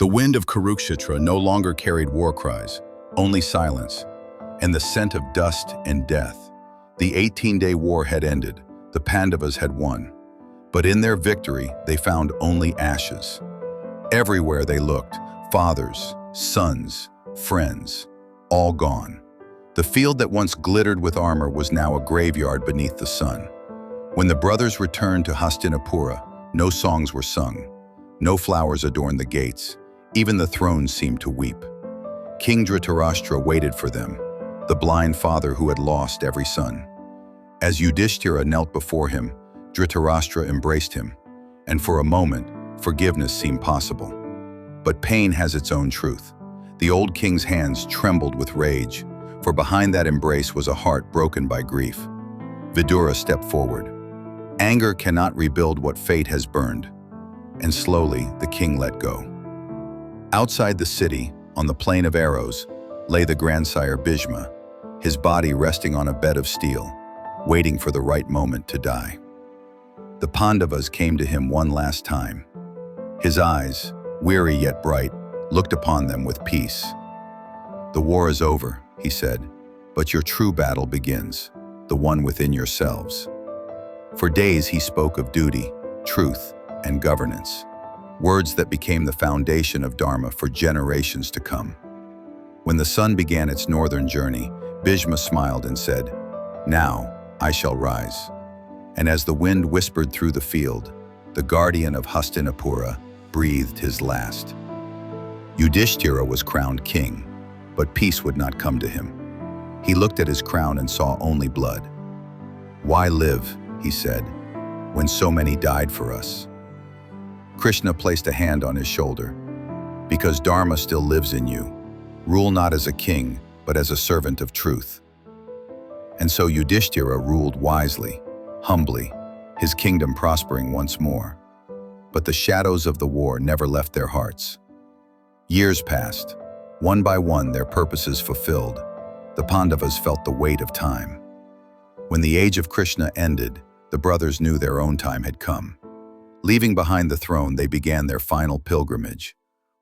The wind of Kurukshetra no longer carried war cries, only silence, and the scent of dust and death. The 18-day war had ended, the Pandavas had won. But in their victory, they found only ashes. Everywhere they looked, fathers, sons, friends, all gone. The field that once glittered with armor was now a graveyard beneath the sun. When the brothers returned to Hastinapur, no songs were sung, no flowers adorned the gates, even the thrones seemed to weep. King Dhritarashtra waited for them, the blind father who had lost every son. As Yudhishthira knelt before him, Dhritarashtra embraced him, and for a moment, forgiveness seemed possible. But pain has its own truth. The old king's hands trembled with rage, for behind that embrace was a heart broken by grief. Vidura stepped forward. Anger cannot rebuild what fate has burned. And slowly, the king let go. Outside the city, on the plain of arrows, lay the grandsire Bhishma, his body resting on a bed of steel, waiting for the right moment to die. The Pandavas came to him one last time. His eyes, weary yet bright, looked upon them with peace. "The war is over," he said, "but your true battle begins, the one within yourselves." For days he spoke of duty, truth, and governance, words that became the foundation of dharma for generations to come. When the sun began its northern journey, Bhishma smiled and said, "Now I shall rise." And as the wind whispered through the field, the guardian of Hastinapura breathed his last. Yudhishthira was crowned king, but peace would not come to him. He looked at his crown and saw only blood. "Why live," he said, "when so many died for us?" Krishna placed a hand on his shoulder. "Because dharma still lives in you. Rule not as a king, but as a servant of truth." And so Yudhishthira ruled wisely, humbly, his kingdom prospering once more. But the shadows of the war never left their hearts. Years passed. One by one, their purposes fulfilled. The Pandavas felt the weight of time. When the age of Krishna ended, the brothers knew their own time had come. Leaving behind the throne, they began their final pilgrimage,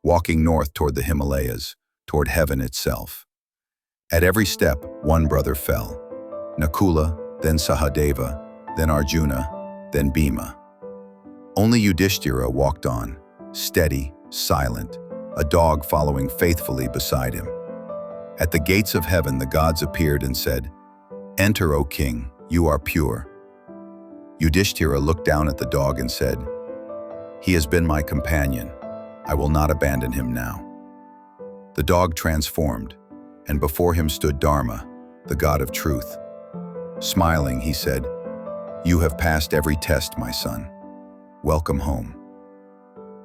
walking north toward the Himalayas, toward heaven itself. At every step, one brother fell. Nakula, then Sahadeva, then Arjuna, then Bhima. Only Yudhishthira walked on, steady, silent, a dog following faithfully beside him. At the gates of heaven, the gods appeared and said, "Enter, O king, you are pure." Yudhishthira looked down at the dog and said, "He has been my companion. I will not abandon him now." The dog transformed, and before him stood Dharma, the god of truth. Smiling, he said, "You have passed every test, my son. Welcome home."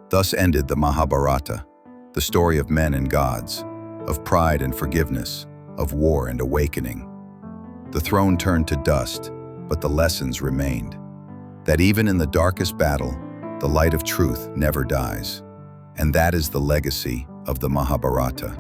Thus ended the Mahabharata, the story of men and gods, of pride and forgiveness, of war and awakening. The throne turned to dust, but the lessons remained. That even in the darkest battle, the light of truth never dies. And that is the legacy of the Mahabharata.